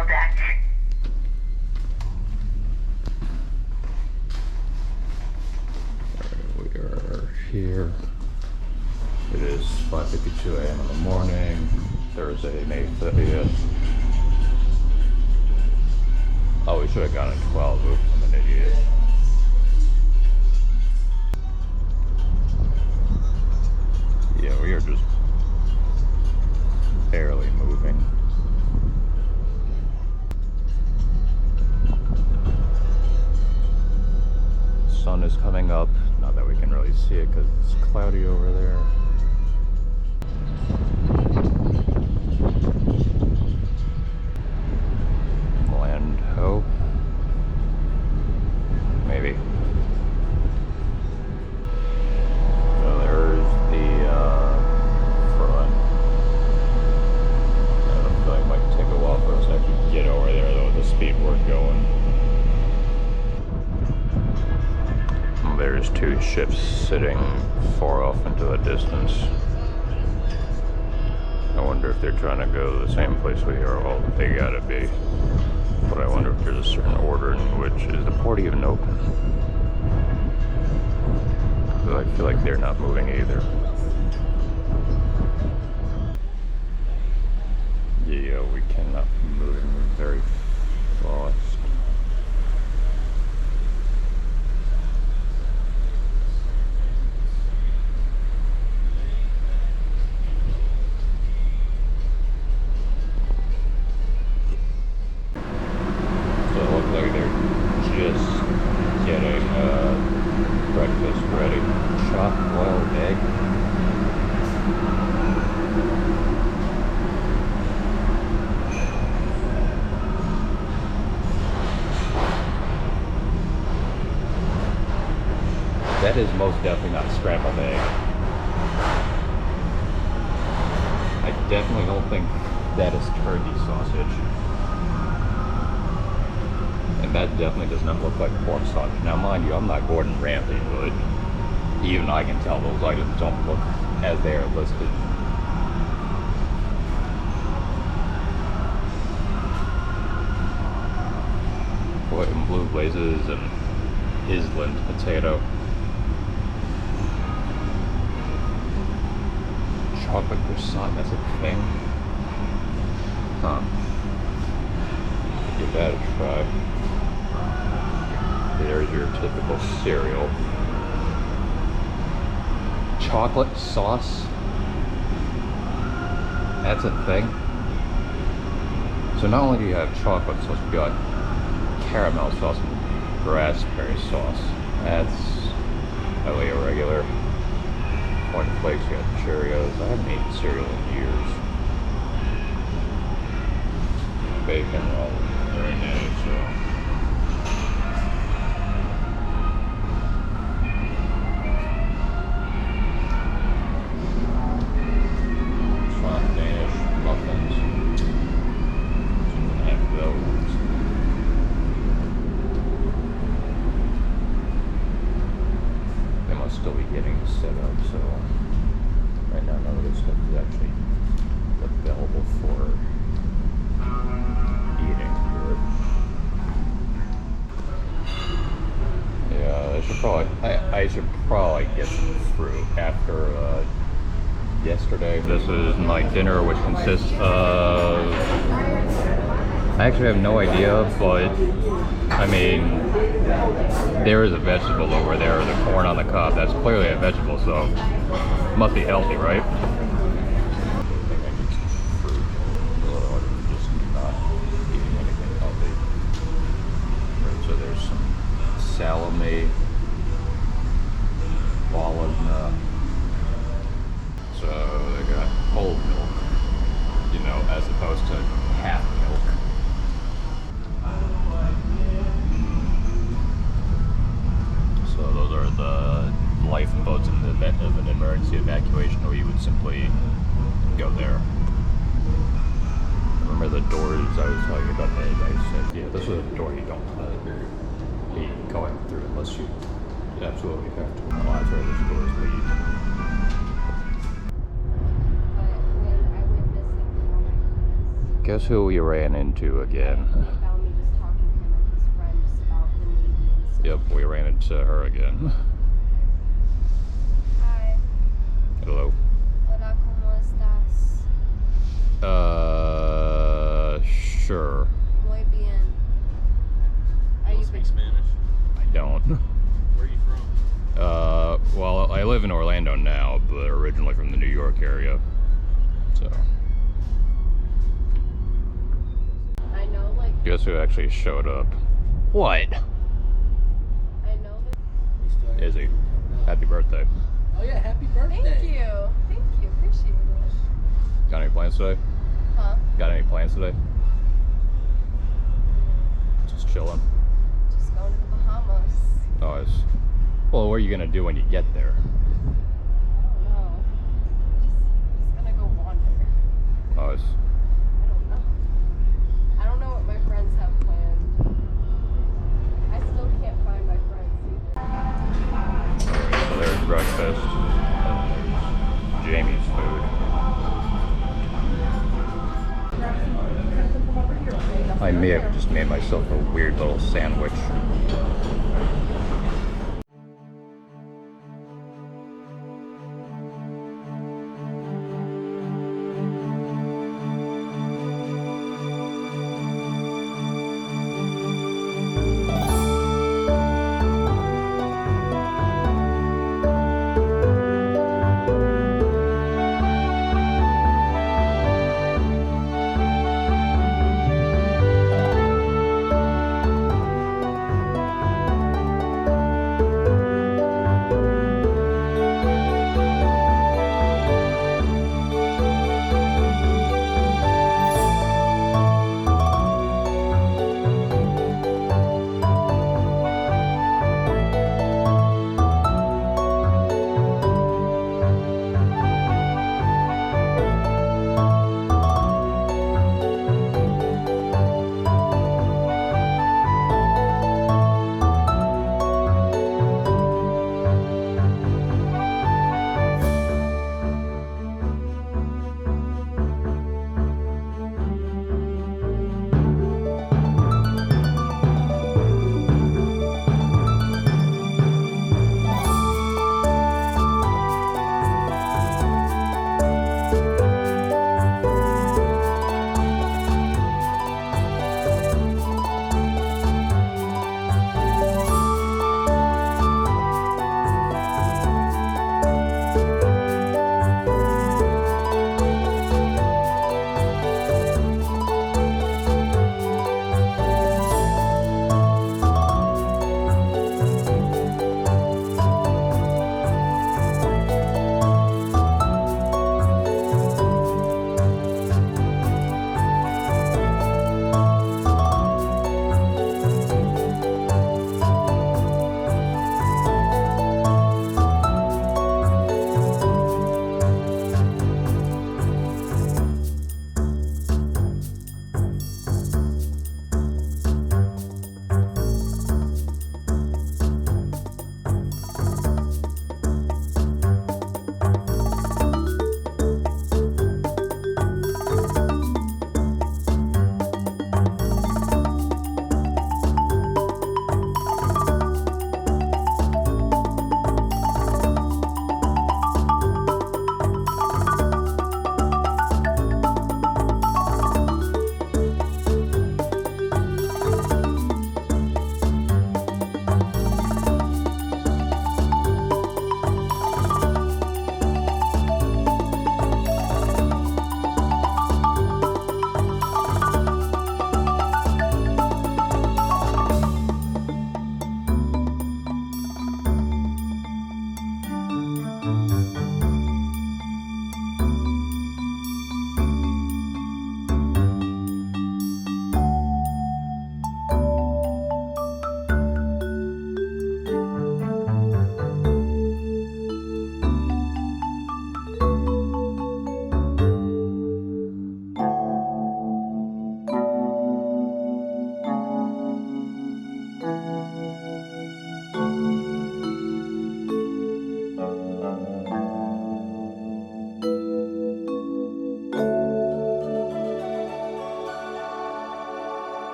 seatbelt act. We are here. It is 5:52 a.m. in the morning, Thursday, May 30th. Oh, we should have gone at 12. Oops, I'm an idiot. Yeah, we are just barely moving. Sun is coming up. Not that we can really see it because it's cloudy over there. Land Ho. Maybe. So there's the front. I feel like it might take a while for us to actually get over there though with the speed we're going. There's two ships sitting far off into the distance. I wonder if they're trying to go to the same place we are. Well, they gotta be. But I wonder if there's a certain order in which, is the port even open? I feel like they're not moving either. Yeah, we cannot be moving very fast. Breakfast ready. Chopped boiled egg. That is most definitely not scrambled egg. I definitely don't think that is turkey sausage. And that definitely does not look like pork sausage. Now, mind you, I'm not Gordon Ramsay, but even I can tell those items don't look as they are listed. White and blue glazes and Island potato. Chocolate croissant, that's a thing? Huh. Give that a try. There's your typical cereal. Chocolate sauce. That's a thing. So not only do you have chocolate sauce, you got caramel sauce and raspberry sauce. That's highly irregular. Corn flakes, you got Cheerios. I haven't eaten cereal in years. Bacon, well, very nice. So. Still be getting set up, so right now none of this stuff is actually available for eating. Yeah, I should probably get some fruit after yesterday. This is my dinner, which consists of, I actually have no idea, but I mean, there is a vegetable over there, the corn on the cob. That's clearly a vegetable, so it must be healthy, right? So there's some salami, walnut. So they got whole milk, you know, as opposed to half milk. So those are the lifeboats in the event of an emergency evacuation, or you would simply go there. Remember the doors I was talking about? I said, yeah, this is a door you don't be going through unless you absolutely have to. No, that's where those doors lead. Guess who we ran into again? He found me just talking to him and his friend just about the Navy and stuff. Yep, we ran into her again. Hi. Hello. Hola, ¿cómo estás? Sure. Muy bien. Are you speak Spanish? I don't. Where are you from? Well, I live in Orlando now, but originally from the New York area. So, I know, like, guess who actually showed up? What? I know that. Izzy. Happy birthday. Oh yeah, happy birthday. Thank you. Thank you. Appreciate it. Got any plans today? Huh? Got any plans today? Just chilling. Just going to the Bahamas. Nice. Well, what are you gonna do when you get there? I don't know. Just gonna go wander. Nice. I don't know. I don't know what my friends have planned. I still can't find my friends either. So there's breakfast. And there's Jamie's food. I may have just made myself a weird little sandwich.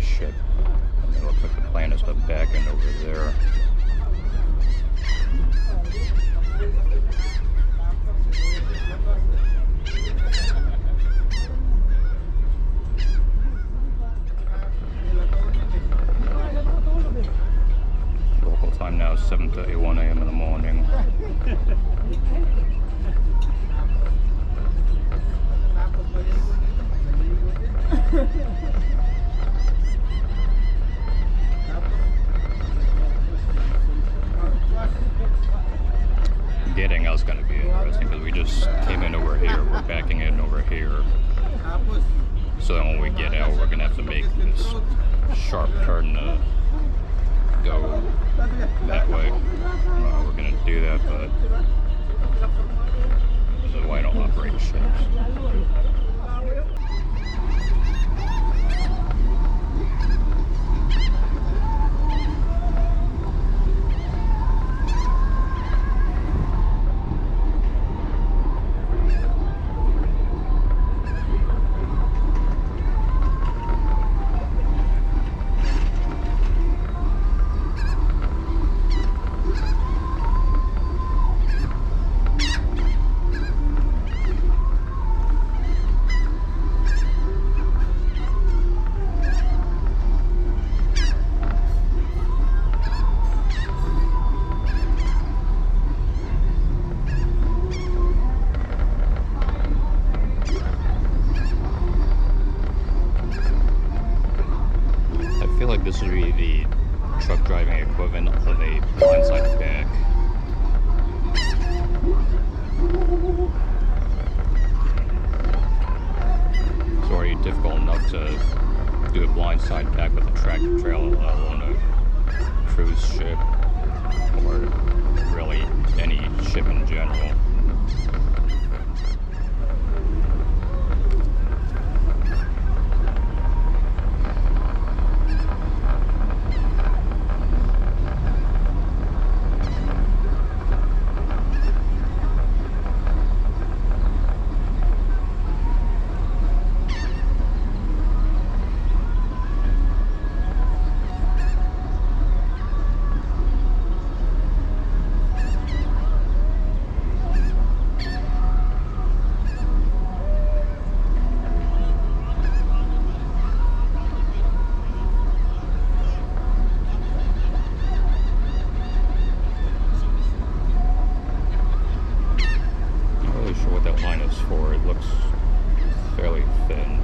ship. And it looks like the plan is to back in over there. Local time now is 7:31 a.m. in the morning. Getting out is going to be interesting because we just came in over here. We're backing in over here. So then when we get out, we're going to have to make this sharp turn to go that way. We're going to do that, but this is why I don't operate ships. This would be the truck driving equivalent of a blindside back. It's already difficult enough to do a blindside back with a tractor trailer, let alone a cruise ship, or really any ship in general. For it looks fairly thin.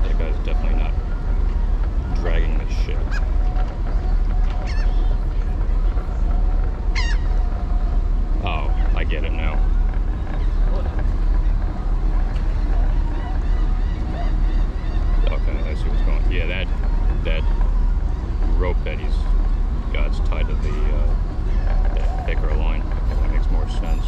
That guy's definitely not dragging the ship. Oh, I get it now. Okay, I see what's going on. Yeah, that rope that he's got is tied to that thicker line. That makes more sense.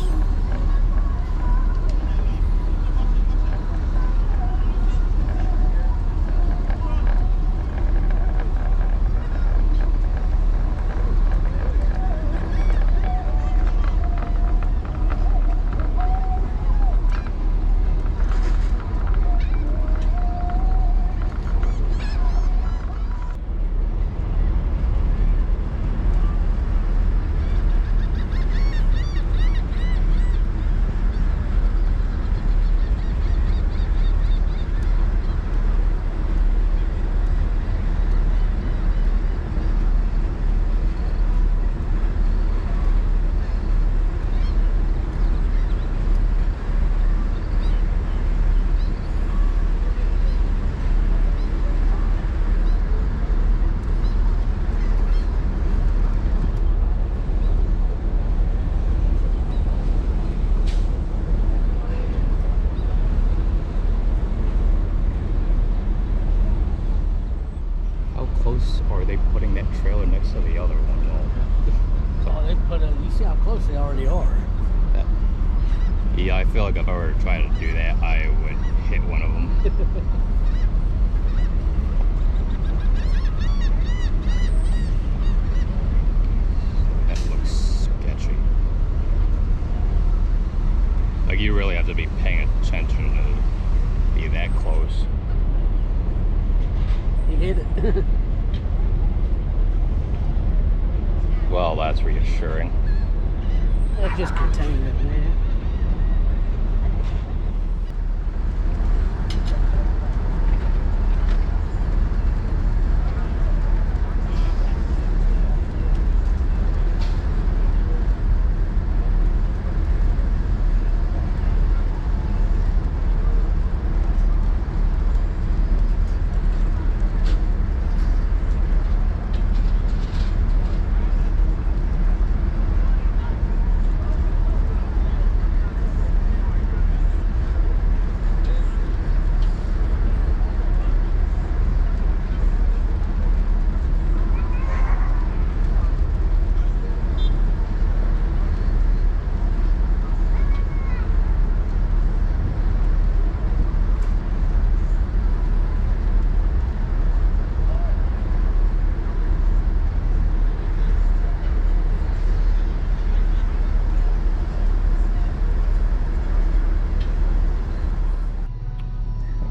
Are they putting that trailer next to the other one? Oh, they put it. You see how close they already are. Yeah, I feel like if I were trying to do that, I would hit one of them. That looks sketchy. Like, you really have to be paying attention to be that close. He hit it. Well, that's reassuring. That's just containment, man.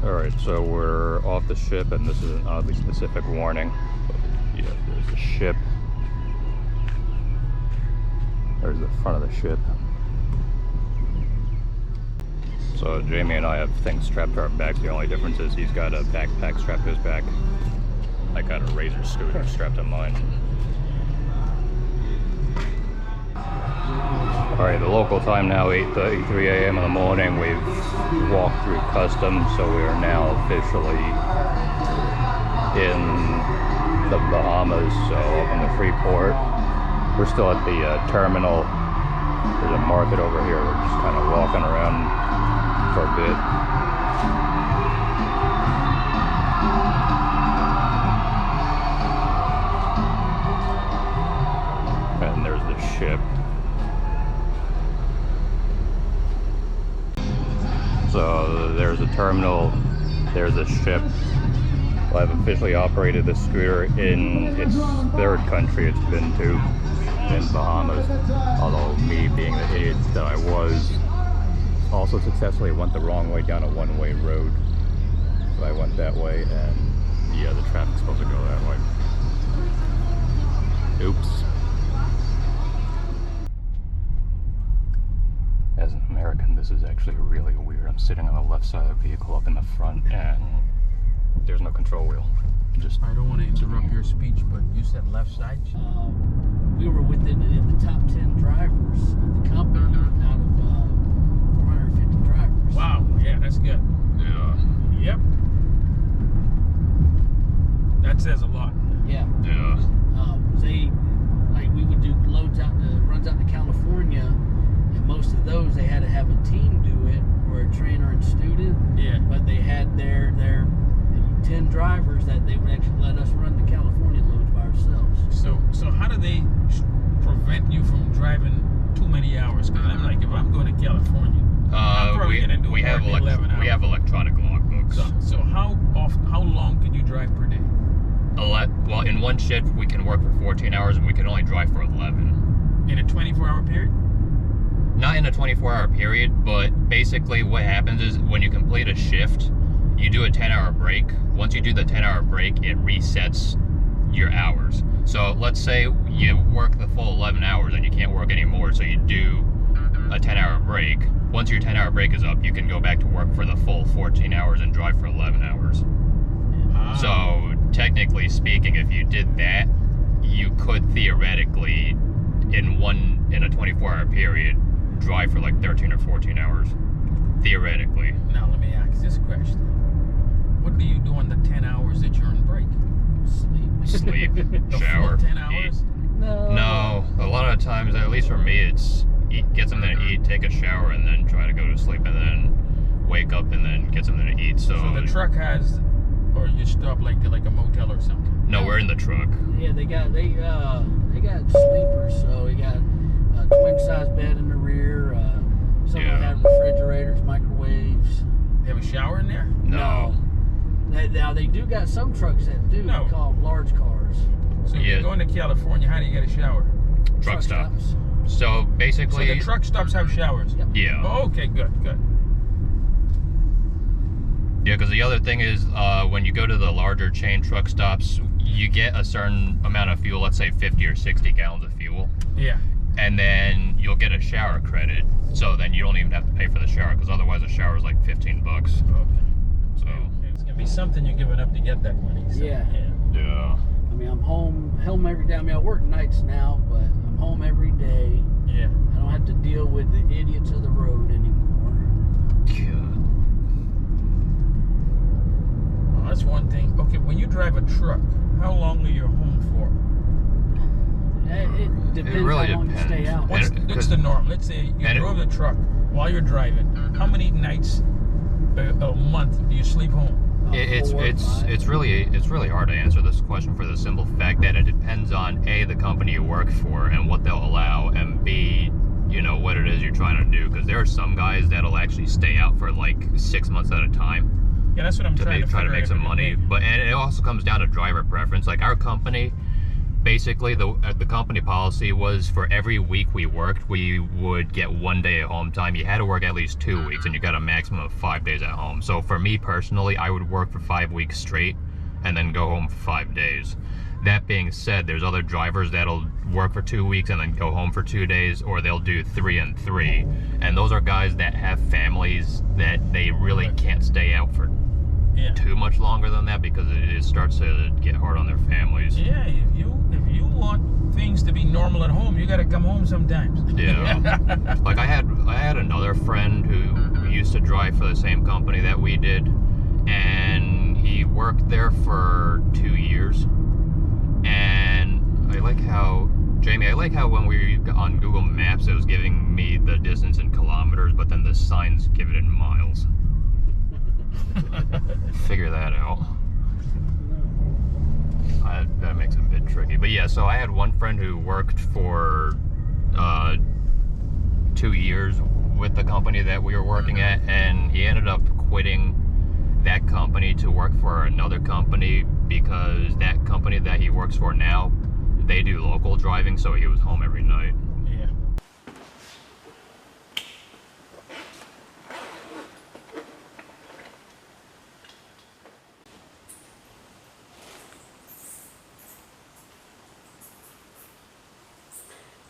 Alright, so we're off the ship, and this is an oddly specific warning. But yeah, there's the ship. There's the front of the ship. So Jamie and I have things strapped to our backs. The only difference is he's got a backpack strapped to his back. I got a Razor scooter strapped to mine. Alright, the local time now, 8:33 a.m. in the morning. We've walked through customs, so we are now officially in the Bahamas, so up in the Freeport. We're still at the terminal. There's a market over here. We're just kind of walking around for a bit. And there's the ship. So there's a terminal, there's a ship. Well, I've officially operated this scooter in its third country it's been to, in Bahamas. Although me being the idiot that I was, also successfully went the wrong way down a one-way road. So I went that way, and yeah, the traffic's supposed to go that way. Oops. As an American, this is actually really weird. I'm sitting on the left side of the vehicle up in the front, and there's no control wheel. Just I don't want to interrupt your speech, but you said left side. We were within the top 10 drivers of the company out of 450 drivers. Wow, yeah, that's good. yeah, Yep. That says a lot. Yeah. yeah. They, like, we would do runs out to California, and most of those they had to have a team do it, or a trainer and student. Yeah. But they had their 10 drivers that they would actually let us run the California loads by ourselves. So how do they prevent you from driving too many hours? Because I'm like, if I'm going to California, I'm probably gonna do we more have than 11 hours. we have electronic logbooks. So how long can you drive per day? Well, in one shift we can work for 14 hours, and we can only drive for 11. In a 24-hour period? Not in a 24-hour period, but basically what happens is when you complete a shift, you do a 10-hour break. Once you do the 10-hour break, it resets your hours. So let's say you work the full 11 hours and you can't work anymore, so you do a 10-hour break. Once your 10-hour break is up, you can go back to work for the full 14 hours and drive for 11 hours. So technically speaking, if you did that, you could theoretically, in a 24-hour period, drive for like 13 or 14 hours. Theoretically. Now let me ask this question. What do you do in the 10 hours that you're on break? Sleep, The shower, full 10 eat. hours? No, a lot of times, at least for me, it's get something to eat, take a shower, and then try to go to sleep, and then wake up and then get something to eat. So the truck has, or you stop like a motel or something? no, we're in the truck. Yeah, they got sleepers, so we got a twin size bed in the rear. Some of them have refrigerators, microwaves. They have a shower in there? No. Now they do got some trucks that do called large cars. So if you're going to California, how do you get a shower? Truck stop. stops. So basically, So the truck stops have showers? Yep. yeah. Oh, okay, good. Yeah, because the other thing is, when you go to the larger chain truck stops, you get a certain amount of fuel, let's say 50 or 60 gallons of fuel. Yeah. And then you'll get a shower credit. So then you don't even have to pay for the shower, because otherwise a shower is like 15 bucks. Okay. So It's gonna be something you're giving up to get that money. So, Yeah. yeah. I mean, I'm home every day. I mean, I work nights now, but I'm home every day. Yeah. I don't have to deal with the idiots of the road anymore. God. Well, that's one thing. Okay, when you drive a truck, how long are you home for? It depends really how long you stay depends. out. What's the norm? Let's say you drove the truck while you're driving. How many nights a month do you sleep home? It's really hard to answer this question for the simple fact that it depends on A, the company you work for and what they'll allow, and B, you know, what it is you're trying to do. Because there are some guys that'll actually stay out for like 6 months at a time. Yeah, that's what I'm trying to Try to make some money. But And it also comes down to driver preference. Like our company, basically the company policy was for every week we worked, we would get 1 day at home time. You had to work at least 2 weeks, and you got a maximum of 5 days at home. So for me personally, I would work for 5 weeks straight and then go home for 5 days. That being said, there's other drivers that'll work for 2 weeks and then go home for 2 days, or they'll do 3 and 3. And those are guys that have families that they really can't stay out for too much longer than that, because it starts to get hard on their families. yeah, if you want things to be normal at home, you gotta come home sometimes. Yeah. Like I had another friend who used to drive for the same company that we did, and he worked there for 2 years. And I like how when we were on Google Maps, it was giving me the distance in kilometers, but then the signs give it in miles. Figure that out. That makes it a bit tricky. But yeah, so I had one friend who worked for 2 years with the company that we were working at, and he ended up quitting that company to work for another company, because that company that he works for now, they do local driving, so he was home every night. Yeah.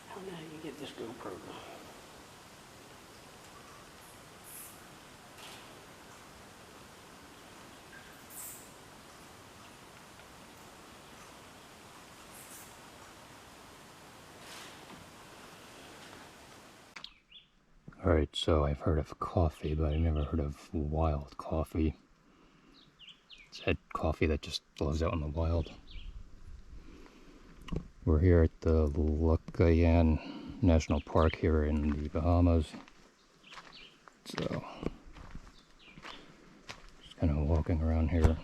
How now you get this GoPro? Alright, so I've heard of coffee, but I've never heard of wild coffee. It's that coffee that just blows out in the wild. We're here at the Lucayan National Park here in the Bahamas. So, just kind of walking around here.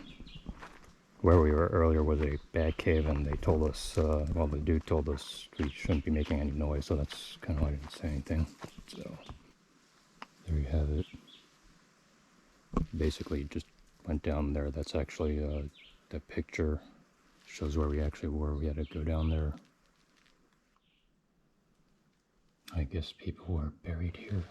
Where we were earlier was a bat cave, and they told us, well, the dude told us we shouldn't be making any noise, so that's kind of why I didn't say anything. So, there you have it. Basically, just went down there. That's actually the picture shows where we actually were. We had to go down there. I guess people were buried here.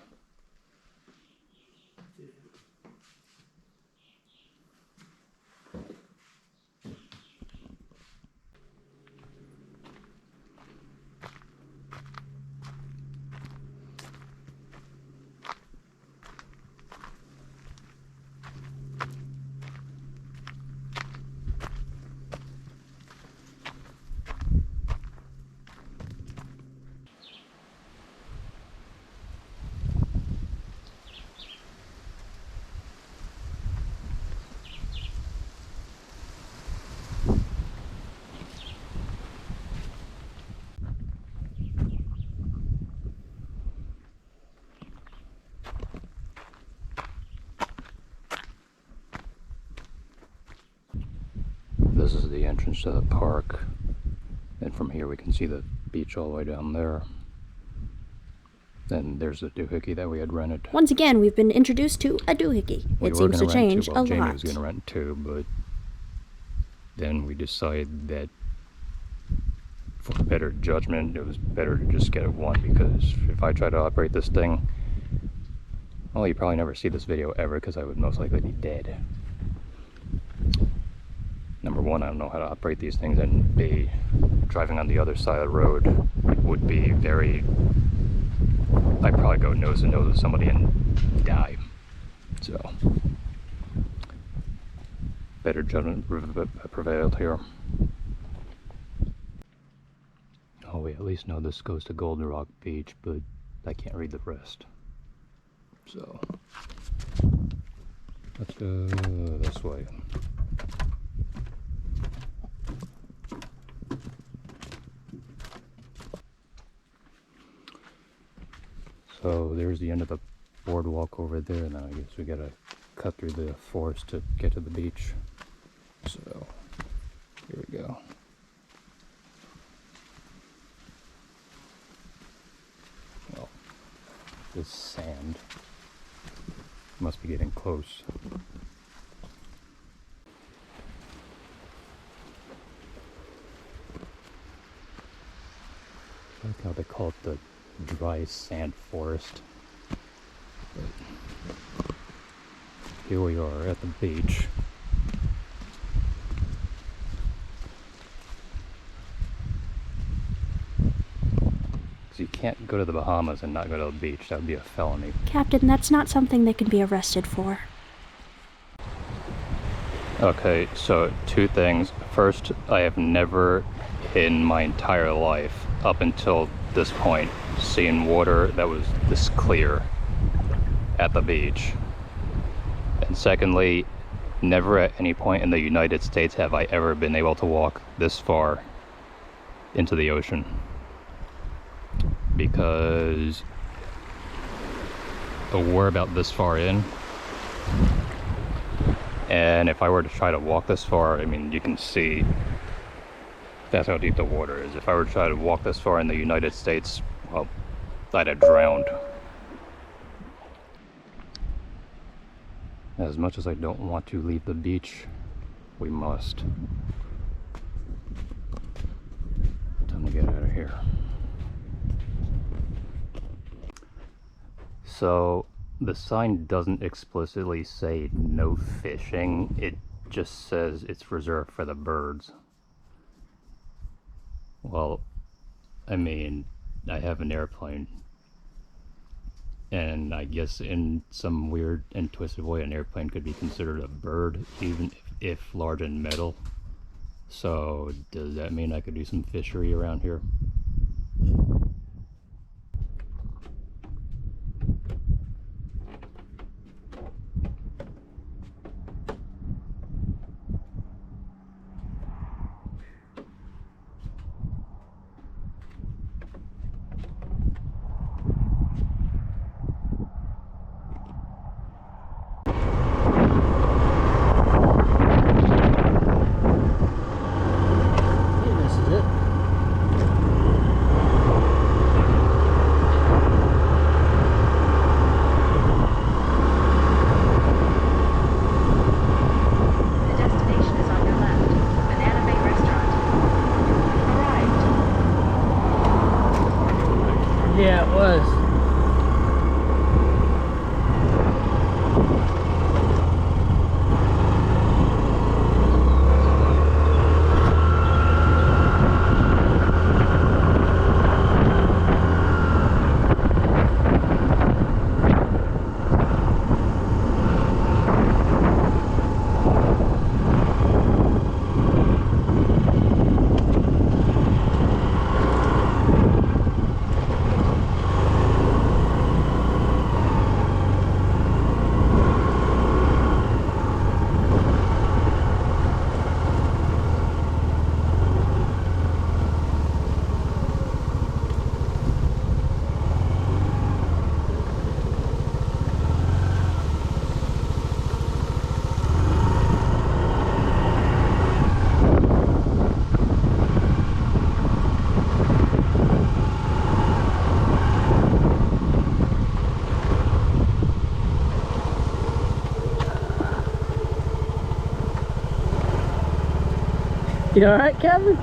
This is the entrance to the park, and from here we can see the beach all the way down there. Then there's the doohickey that we had rented. Once again, we've been introduced to a doohickey. It seems to change a Jamie lot. was going to rent two, but then we decided that for better judgment, it was better to just get one, because if I try to operate this thing, well, you probably never see this video ever, because I would most likely be dead. number one, I don't know how to operate these things, and B, driving on the other side of the road would be very, I'd probably go nose to nose with somebody and die. So, better judgment prevailed here. Oh, we at least know this goes to Golden Rock Beach, but I can't read the rest. So, let's go this way. So there's the end of the boardwalk over there, and then I guess we gotta cut through the forest to get to the beach. So, here we go. Well, this sand must be getting close. I like how they call it the dry sand forest. But here we are at the beach. You can't go to the Bahamas and not go to the beach. That would be a felony. Captain, that's not something they can be arrested for. Okay, so two things. First, I have never in my entire life, up until this point, seen water that was this clear at the beach. And secondly, never at any point in the United States have I ever been able to walk this far into the ocean. Because we're about this far in, and if I were to try to walk this far, I mean, you can see that's how deep the water is. If I were to try to walk this far in the United States, well, I'd have drowned. As much as I don't want to leave the beach, we must. Time to get out of here. So the sign doesn't explicitly say no fishing, it just says it's reserved for the birds. Well, I mean, I have an airplane, and I guess in some weird and twisted way an airplane could be considered a bird, even if large and metal. So does that mean I could do some fishery around here? Yeah, it was. You alright, Kevin?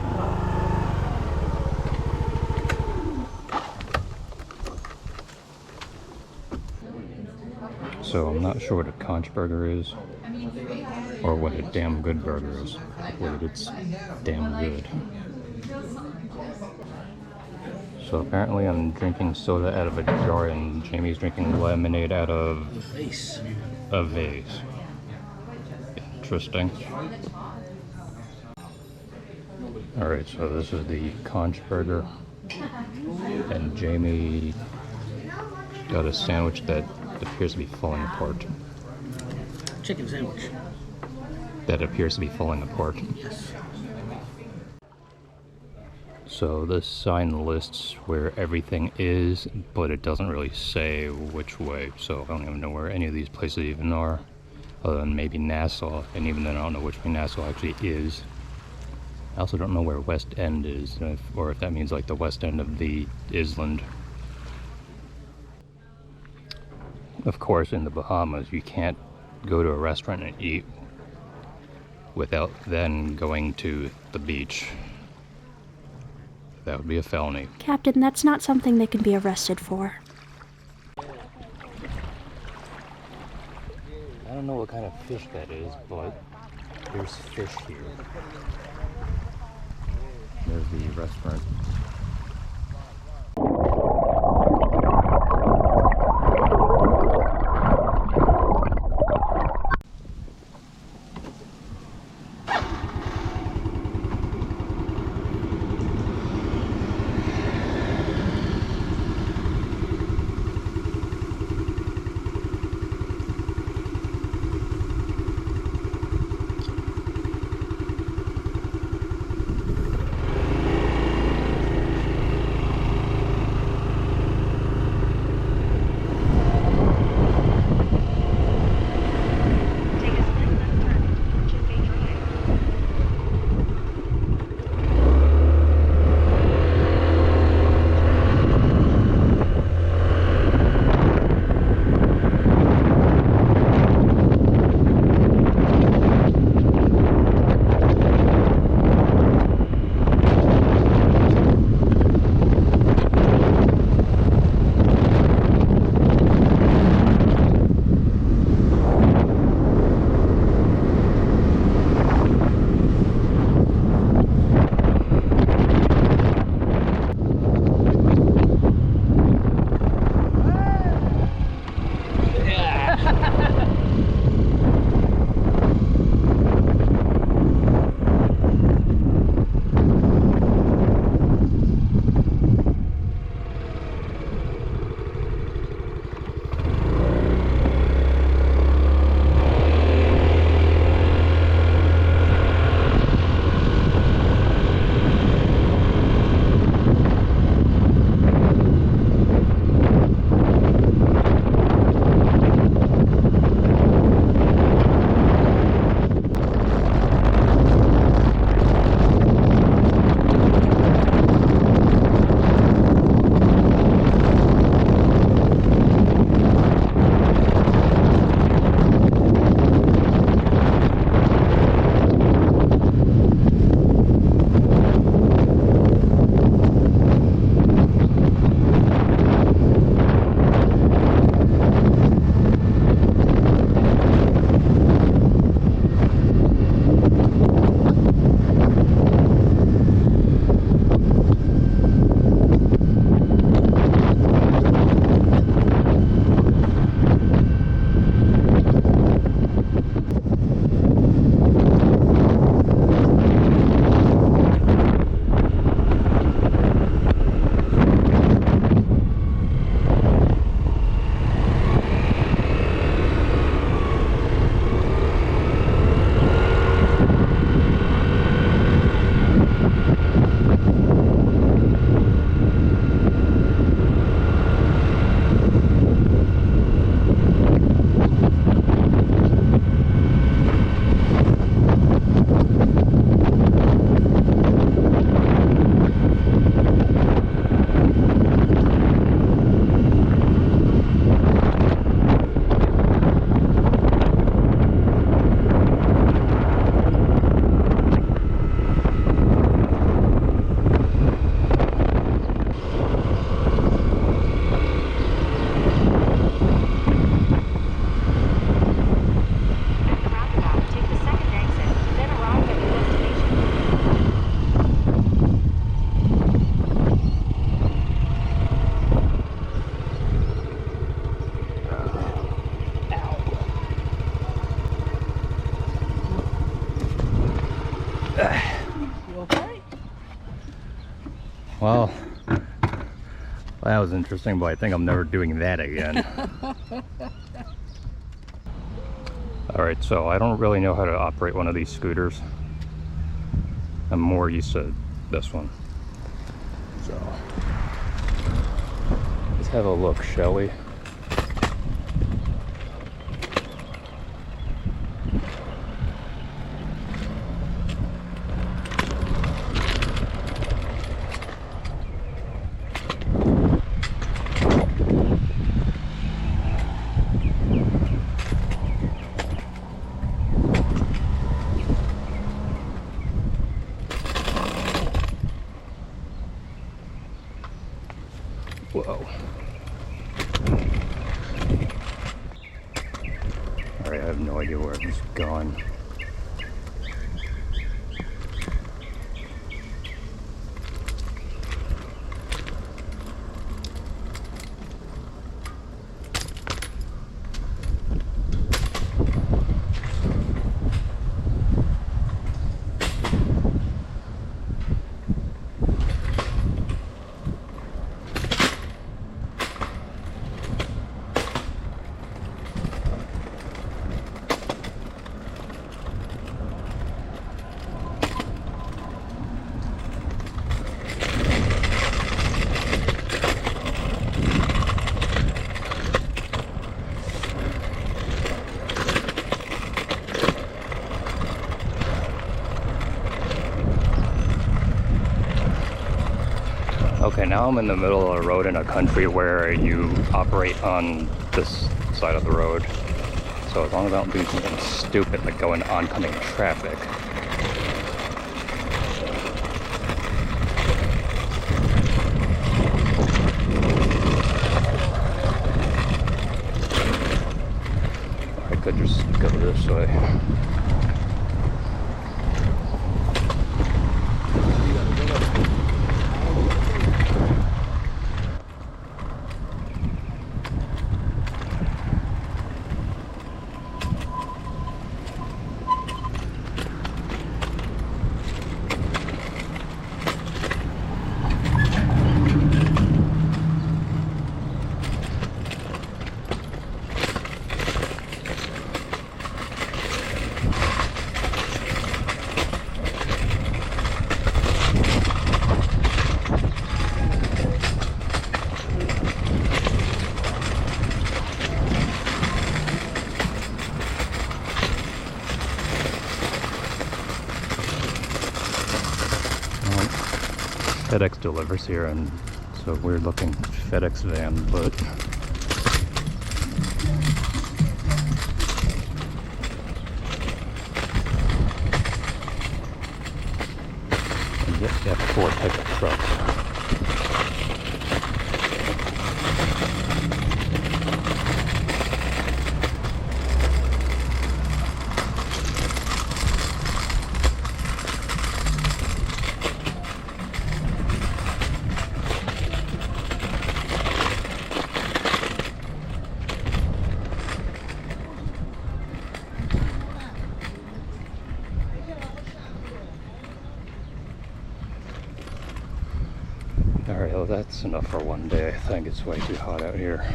So I'm not sure what a conch burger is, or what a damn good burger is. liquid. It's damn good. So apparently I'm drinking soda out of a jar and Jamie's drinking lemonade out of Face. a vase. Interesting. Alright, so this is the conch burger. And Jamie got a sandwich that appears to be falling apart. Chicken sandwich. That appears to be falling apart. Yes. So this sign lists where everything is, but it doesn't really say which way. So I don't even know where any of these places even are, other than maybe Nassau. And even then, I don't know which way Nassau actually is. I also don't know where West End is, or if that means like the west end of the island. Of course, in the Bahamas, you can't go to a restaurant and eat without then going to the beach. That would be a felony. Captain, that's not something they can be arrested for. I don't know what kind of fish that is, but there's fish here. There's the restaurant. You okay? Well, that was interesting, but I think I'm never doing that again. Alright, so I don't really know how to operate one of these scooters. I'm more used to this one. So, let's have a look, shall we? Whoa. Alright, I have no idea where it's going. Okay, now I'm in the middle of a road in a country where you operate on this side of the road. So as long as I don't do something stupid like going oncoming traffic. I could just go this way. FedEx delivers here, and it's a weird looking FedEx van, but you have 4 pickup trucks. Alright, well that's enough for one day. I think it's way too hot out here.